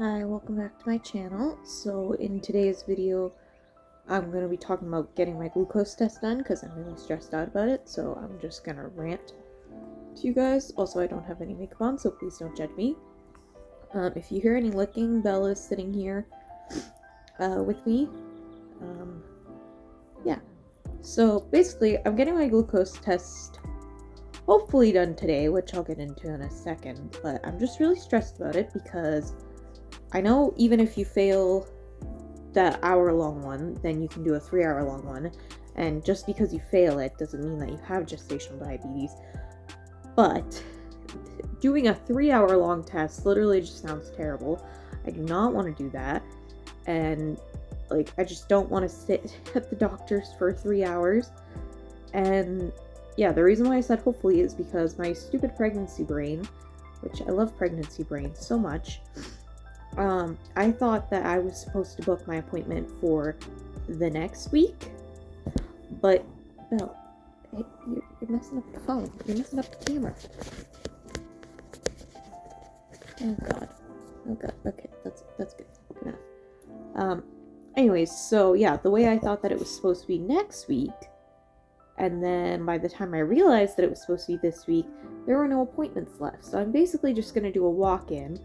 Hi, welcome back to my channel. So in today's video, I'm going to be talking about getting my glucose test done because I'm really stressed out about it. So I'm just going to rant to you guys. Also, I don't have any makeup on, so please don't judge me. If you hear any licking, Bella's sitting here with me. Yeah. So basically, I'm getting my glucose test hopefully done today, which I'll get into in a second. But I'm just really stressed about it because I know even if you fail that hour-long one, then you can do a 3-hour-long one. And just because you fail it doesn't mean that you have gestational diabetes. But doing a 3-hour-long test literally just sounds terrible. I do not want to do that. And I just don't want to sit at the doctor's for 3 hours. And yeah, the reason why I said hopefully is because my stupid pregnancy brain, which I love pregnancy brain so much, I thought that I was supposed to book my appointment for the next week, but no, hey, you're messing up the phone. You're messing up the camera. Oh god. Oh god. Okay, that's good. Good enough. Anyways, so yeah, the way I thought that it was supposed to be next week, and then by the time I realized that it was supposed to be this week, there were no appointments left. So I'm basically just gonna do a walk-in,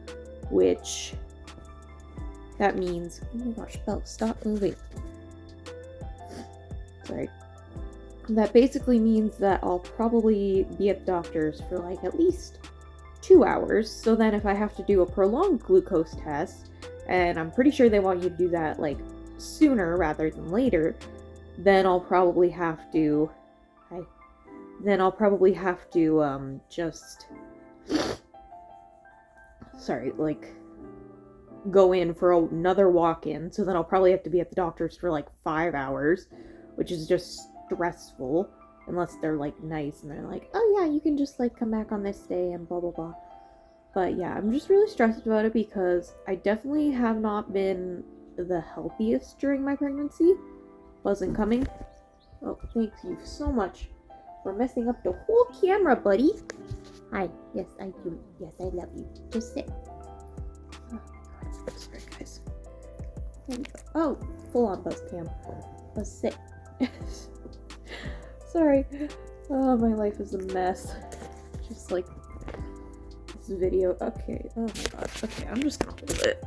which that means, oh my gosh, Belle, stop moving. Sorry. That basically means that I'll probably be at the doctor's for at least 2 hours. So then if I have to do a prolonged glucose test, and I'm pretty sure they want you to do that sooner rather than later, then I'll probably have to, just, sorry, go in for another walk-in, so then I'll probably have to be at the doctor's for 5 hours, which is just stressful, unless they're nice and they're oh yeah, you can just come back on this day and blah blah blah. But yeah, I'm just really stressed about it because I definitely have not been the healthiest during my pregnancy. Wasn't coming. Oh, thank you so much for messing up the whole camera, buddy. Hi, yes I do. Yes, I love you. Just sit. Sorry, guys. There we go. Oh, full on buzz cam. Let's sit. Sorry. Oh, my life is a mess. Just this video. Okay. Oh my gosh. Okay, I'm just gonna hold it.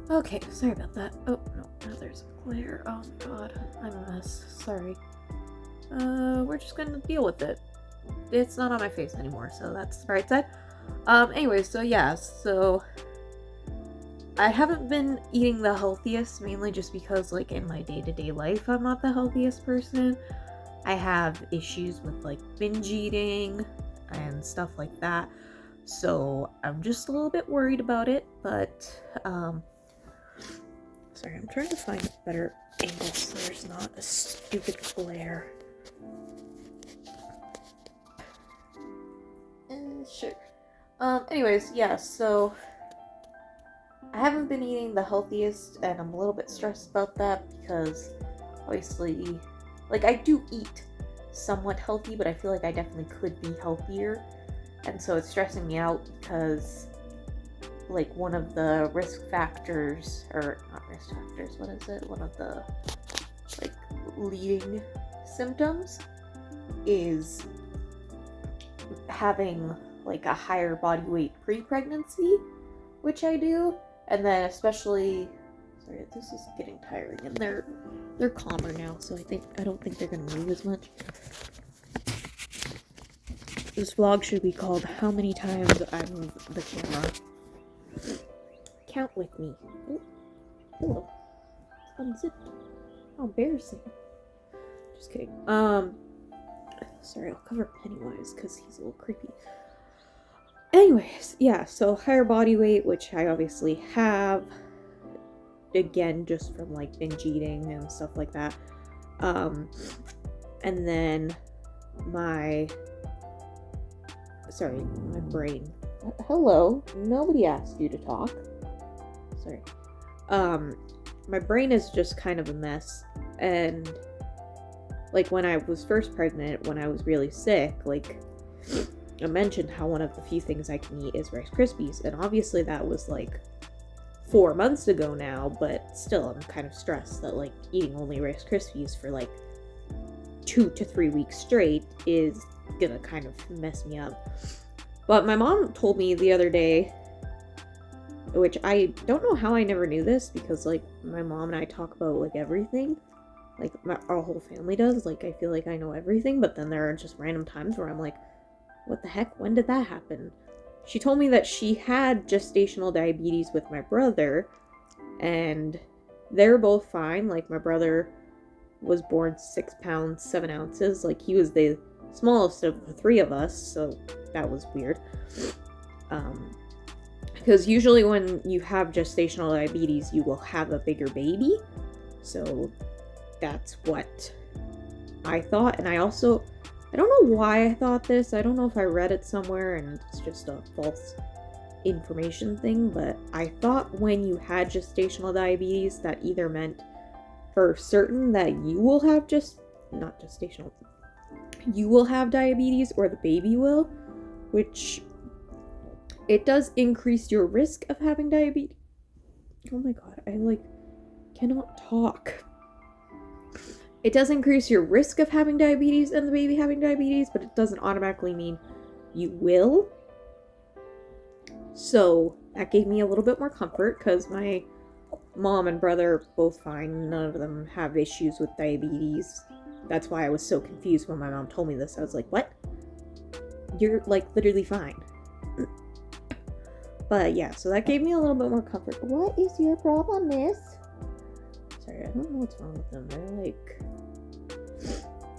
Okay, sorry about that. Oh, no. Now there's a glare. Oh my god. I'm a mess. Sorry. We're just gonna deal with it. It's not on my face anymore, so that's the bright side. Anyways, so yeah, so I haven't been eating the healthiest, mainly just because, in my day-to-day life, I'm not the healthiest person. I have issues with, binge eating and stuff like that. So I'm just a little bit worried about it, but, sorry, I'm trying to find a better angle so there's not a stupid glare. Sure. Anyways, yeah, so I haven't been eating the healthiest, and I'm a little bit stressed about that because obviously, I do eat somewhat healthy, but I feel like I definitely could be healthier, and so it's stressing me out because, one of the risk factors, or not risk factors, what is it? One of the, leading symptoms is having, a higher body weight pre-pregnancy, which I do. And then especially, sorry, this is getting tiring, and they're calmer now, so I don't think they're gonna move as much. This vlog should be called "How Many Times I Move the Camera." Count with me. Oh, hello. It's unzipped. How embarrassing. Just kidding. Sorry, I'll cover Pennywise because he's a little creepy. Anyways, yeah, so higher body weight, which I obviously have, again, just from binge eating and stuff like that. And then my brain. Hello, nobody asked you to talk. Sorry. My brain is just kind of a mess, and when I was first pregnant, when I was really sick, I mentioned how one of the few things I can eat is Rice Krispies, and obviously that was like 4 months ago now, but still I'm kind of stressed that like eating only Rice Krispies for like 2 to 3 weeks straight is gonna kind of mess me up. But my mom told me the other day, which I don't know how I never knew this, because like my mom and I talk about like everything, like our whole family does, like I feel like I know everything, but then there are just random times where I'm like, what the heck, when did that happen? She told me that she had gestational diabetes with my brother, and they're both fine. Like my brother was born 6 pounds 7 ounces, like he was the smallest of the 3 of us, so that was weird. Because usually when you have gestational diabetes, you will have a bigger baby, so that's what I thought. And I don't know why I thought this. I don't know if I read it somewhere and it's just a false information thing, but I thought when you had gestational diabetes, that either meant for certain that you will have you will have diabetes, or the baby will, which it does increase your risk of having diabetes. Oh my god, I like cannot talk. It does increase your risk of having diabetes and the baby having diabetes, but it doesn't automatically mean you will. So that gave me a little bit more comfort, because my mom and brother are both fine. None of them have issues with diabetes. That's why I was so confused when my mom told me this. I was like, what? You're like literally fine. But yeah, so that gave me a little bit more comfort. What is your problem, miss? Sorry, I don't know what's wrong with them. They're like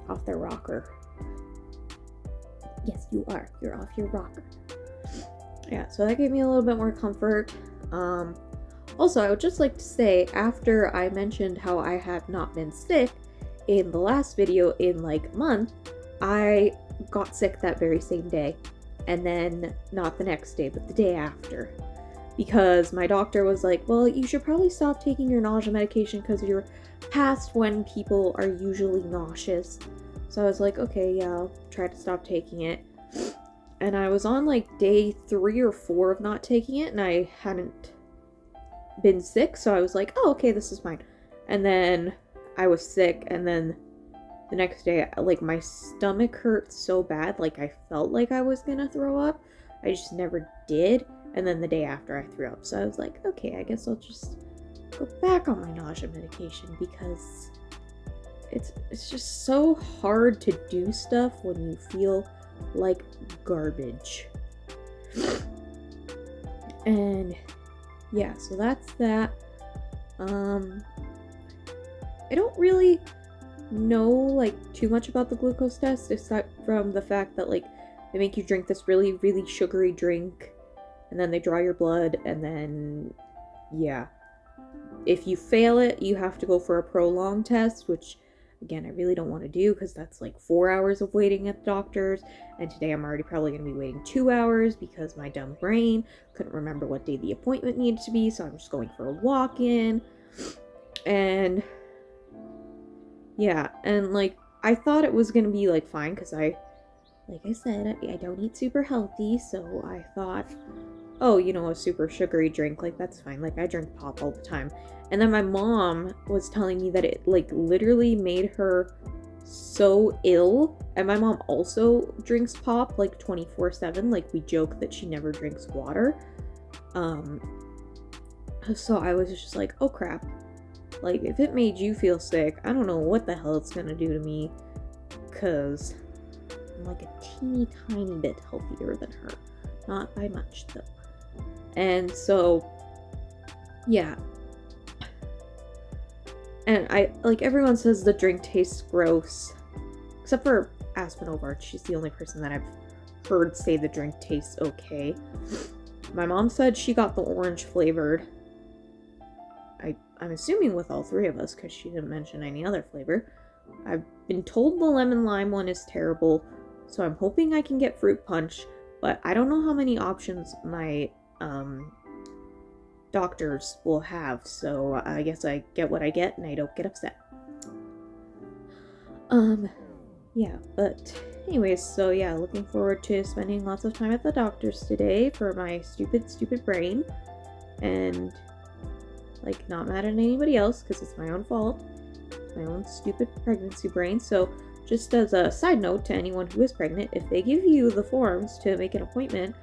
off their rocker. Yes, you are. You're off your rocker. Yeah, so that gave me a little bit more comfort. Also, I would just like to say, after I mentioned how I had not been sick in the last video in like a month, I got sick that very same day. And then not the next day, but the day after. Because my doctor was like, well, you should probably stop taking your nausea medication because you're past when people are usually nauseous. So I was like, okay, yeah, I'll try to stop taking it. And I was on like day 3 or 4 of not taking it, and I hadn't been sick, so I was like, oh, okay, this is fine. And then I was sick, and then the next day, like, my stomach hurt so bad, like, I felt like I was gonna throw up. I just never did. And then the day after, I threw up. So I was like, okay, I guess I'll just go back on my nausea medication, because it's just so hard to do stuff when you feel like garbage. And yeah, so that's that. I don't really know like too much about the glucose test, except from the fact that like they make you drink this really, really sugary drink, and then they draw your blood, and then yeah, if you fail it, you have to go for a prolonged test, which again, I really don't want to do, because that's like 4 hours of waiting at the doctor's, and today I'm already probably going to be waiting 2 hours because my dumb brain couldn't remember what day the appointment needed to be, so I'm just going for a walk-in. And yeah, and like I thought it was going to be like fine, because like I said, I don't eat super healthy, so I thought, oh, you know, a super sugary drink, like that's fine, like I drink pop all the time. And then my mom was telling me that it like literally made her so ill. And my mom also drinks pop like 24/7. Like we joke that she never drinks water. So I was just like, oh crap. Like if it made you feel sick, I don't know what the hell it's gonna do to me. Cause I'm like a teeny tiny bit healthier than her. Not by much though. And so yeah. And I, like, everyone says the drink tastes gross. Except for Aspen Ovard. She's the only person that I've heard say the drink tastes okay. My mom said she got the orange flavored. I'm assuming with all 3 of us, because she didn't mention any other flavor. I've been told the lemon lime one is terrible, so I'm hoping I can get fruit punch. But I don't know how many options my doctors will have, so I guess I get what I get and I don't get upset. Yeah, but anyways, so yeah, looking forward to spending lots of time at the doctor's today for my stupid brain. And, like, not mad at anybody else, because it's my own fault. It's my own stupid pregnancy brain. So, just as a side note to anyone who is pregnant, if they give you the forms to make an appointment,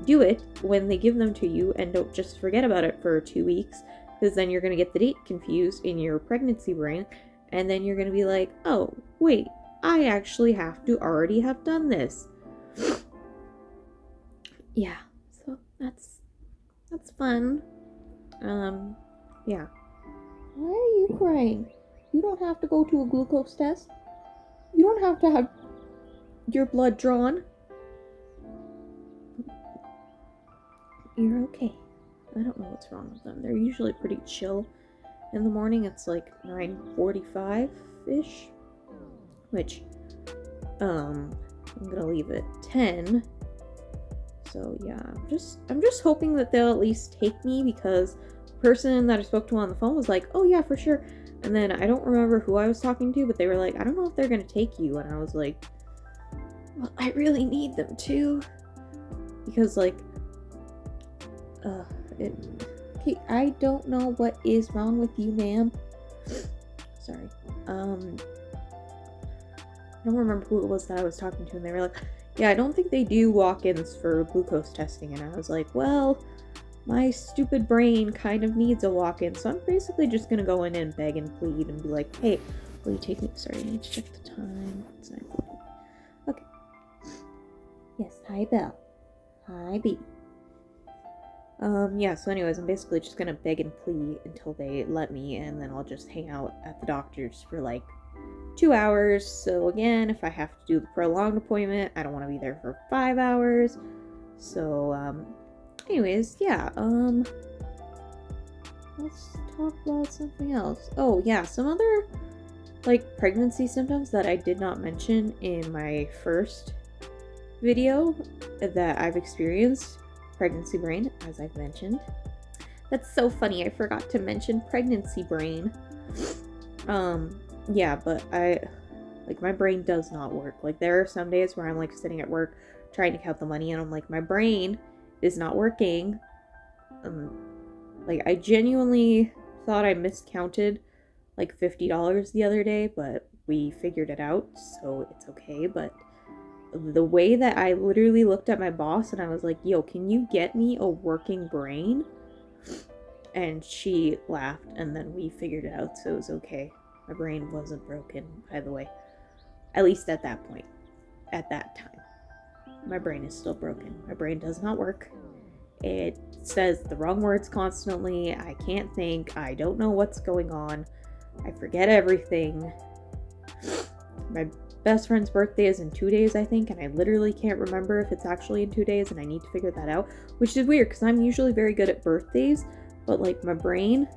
do it when they give them to you, and don't just forget about it for 2 weeks, because then you're going to get the date confused in your pregnancy brain, and then you're going to be like, oh, wait, I actually have to already have done this. Yeah, so that's fun. Yeah. Why are you crying? You don't have to go to a glucose test. You don't have to have your blood drawn. You're okay. I don't know what's wrong with them. They're usually pretty chill. In the morning, it's like 9:45-ish. Which, I'm gonna leave at 10. So yeah, I'm just hoping that they'll at least take me, because the person that I spoke to on the phone was like, oh yeah, for sure. And then I don't remember who I was talking to, but they were like, I don't know if they're gonna take you. And I was like, well, I really need them to, because like, okay, I don't know what is wrong with you, ma'am. Sorry. I don't remember who it was that I was talking to, and they were like, yeah, I don't think they do walk-ins for glucose testing. And I was like, well, my stupid brain kind of needs a walk-in, so I'm basically just gonna go in and beg and plead and be like, hey, will you take me? Sorry, I need to check the time. It's 9:40. Okay. Yes, hi, Belle. Hi, B. Yeah, so anyways, I'm basically just gonna beg and plead until they let me, and then I'll just hang out at the doctor's for like 2 hours. So again, if I have to do the prolonged appointment, I don't want to be there for 5 hours. So, anyways, yeah, let's talk about something else. Oh, yeah, some other, like, pregnancy symptoms that I did not mention in my first video that I've experienced. Pregnancy brain, as I've mentioned. That's so funny, I forgot to mention pregnancy brain. Yeah, but my brain does not work. Like, there are some days where I'm, like, sitting at work trying to count the money, and I'm like, my brain is not working. Like, I genuinely thought I miscounted, like, $50 the other day, but we figured it out, so it's okay. But the way that I literally looked at my boss and I was like, yo, can you get me a working brain? And she laughed, and then we figured it out, so it was okay. My brain wasn't broken, by the way. At least at that point. At that time. My brain is still broken. My brain does not work. It says the wrong words constantly. I can't think. I don't know what's going on. I forget everything. My best friend's birthday is in 2 days, I think, and I literally can't remember if it's actually in 2 days, and I need to figure that out, which is weird, because I'm usually very good at birthdays, but, like, my brain,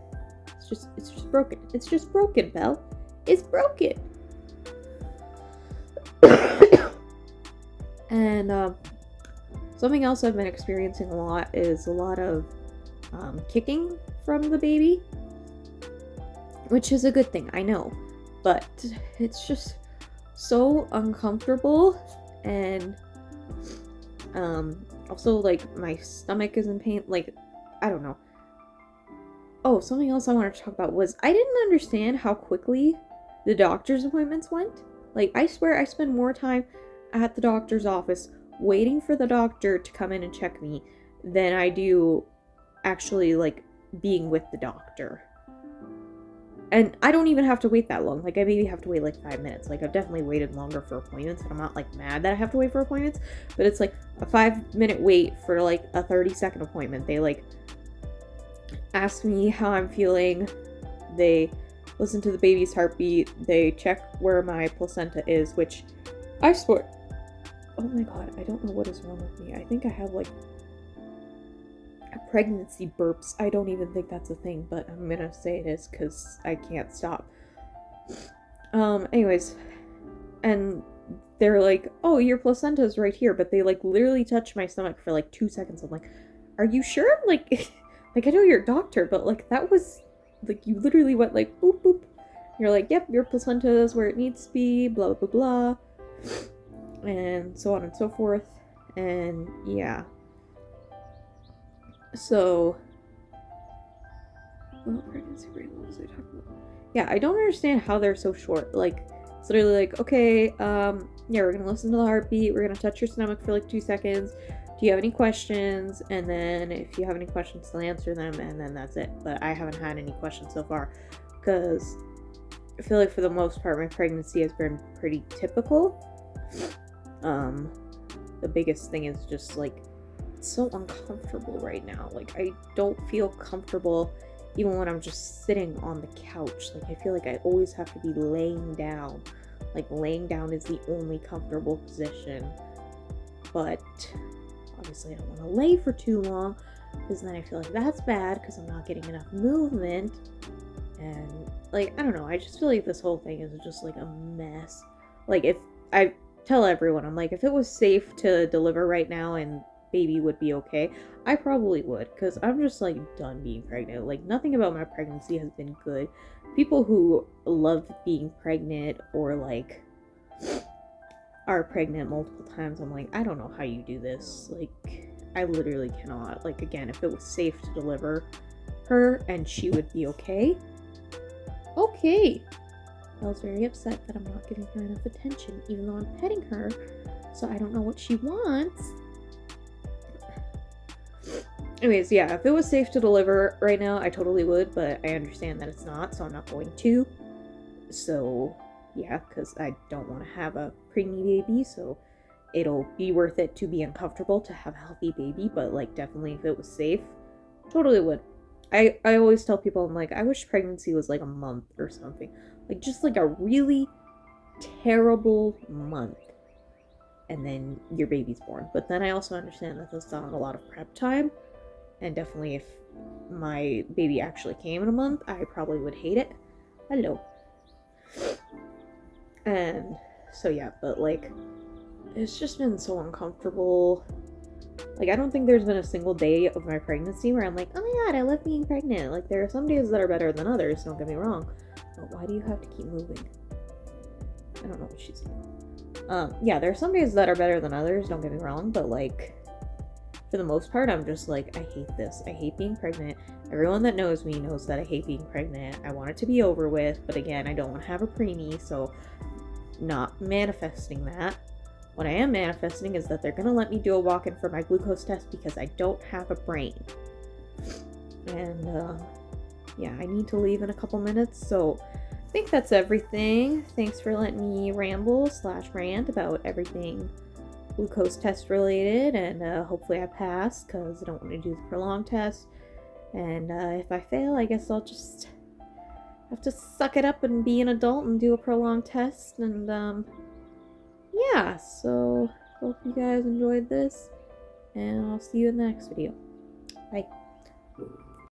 it's just broken. It's just broken, Belle. It's broken. And, something else I've been experiencing a lot is a lot of, kicking from the baby, which is a good thing, I know, but it's just so uncomfortable. And also, like, my stomach is in pain. Like, I don't know. Oh, something else I wanted to talk about was I didn't understand how quickly the doctor's appointments went. Like, I swear I spend more time at the doctor's office waiting for the doctor to come in and check me than I do actually, like, being with the doctor. And I don't even have to wait that long. Like, I maybe have to wait like 5 minutes. Like, I've definitely waited longer for appointments, and I'm not, like, mad that I have to wait for appointments, but it's like a 5-minute wait for, like, a 30-second appointment. They, like, ask me how I'm feeling. They listen to the baby's heartbeat. They check where my placenta is, which I swear, oh my god, I don't know what is wrong with me. I think I have, like, pregnancy burps. I don't even think that's a thing, but I'm gonna say it is because I can't stop. Anyways, and they're like, oh, your placenta is right here, but they, like, literally touch my stomach for like 2 seconds. I'm like, are you sure? Like, like, I know you're a doctor, but, like, that was, like, you literally went like, boop, boop. You're like, yep, your placenta is where it needs to be, blah, blah, blah. and so on and so forth. And yeah, so pregnancy rate, what was I talking about? Yeah, I don't understand how they're so short. Like, it's literally like, okay, yeah, we're gonna listen to the heartbeat, we're gonna touch your stomach for like 2 seconds. Do you have any questions? And then if you have any questions, they'll answer them, and then that's it. But I haven't had any questions so far, because I feel like for the most part my pregnancy has been pretty typical. The biggest thing is just like, it's so uncomfortable right now. Like, I don't feel comfortable even when I'm just sitting on the couch. Like, I feel like I always have to be laying down. Like, laying down is the only comfortable position. But obviously I don't want to lay for too long, because then I feel like that's bad because I'm not getting enough movement. And like, I don't know, I just feel like this whole thing is just like a mess. Like, if I tell everyone, I'm like, if it was safe to deliver right now and baby would be okay, I probably would, because I'm just like done being pregnant. Like, nothing about my pregnancy has been good. People who love being pregnant or like are pregnant multiple times, I'm like, I don't know how you do this. Like, I literally cannot. Like, again, if it was safe to deliver her and she would be okay. Belle's very upset that I'm not giving her enough attention, even though I'm petting her, so I don't know what she wants. Anyways, yeah, if it was safe to deliver right now, I totally would, but I understand that it's not, so I'm not going to. So, yeah, because I don't want to have a pregnant baby, so it'll be worth it to be uncomfortable to have a healthy baby, but, like, definitely if it was safe, totally would. I always tell people, I'm like, I wish pregnancy was, like, a month or something. Like, just, like, a really terrible month, and then your baby's born. But then I also understand that that's not a lot of prep time, and definitely if my baby actually came in a month, I probably would hate it. Hello. And so yeah, but like, it's just been so uncomfortable. Like, I don't think there's been a single day of my pregnancy where I'm like, oh my god, I love being pregnant. Like, there are some days that are better than others, don't get me wrong. But why do you have to keep moving? I don't know what she's doing. Yeah, there are some days that are better than others, don't get me wrong, but like, for the most part, I'm just like, I hate this. I hate being pregnant. Everyone that knows me knows that I hate being pregnant. I want it to be over with, but again, I don't want to have a preemie, so not manifesting that. What I am manifesting is that they're going to let me do a walk-in for my glucose test because I don't have a brain. And, yeah, I need to leave in a couple minutes, so I think that's everything. Thanks for letting me ramble/rant about everything glucose test related, and hopefully I pass, because I don't want to do the prolonged test. And if I fail, I guess I'll just have to suck it up and be an adult and do a prolonged test. And yeah, so hope you guys enjoyed this, and I'll see you in the next video. Bye.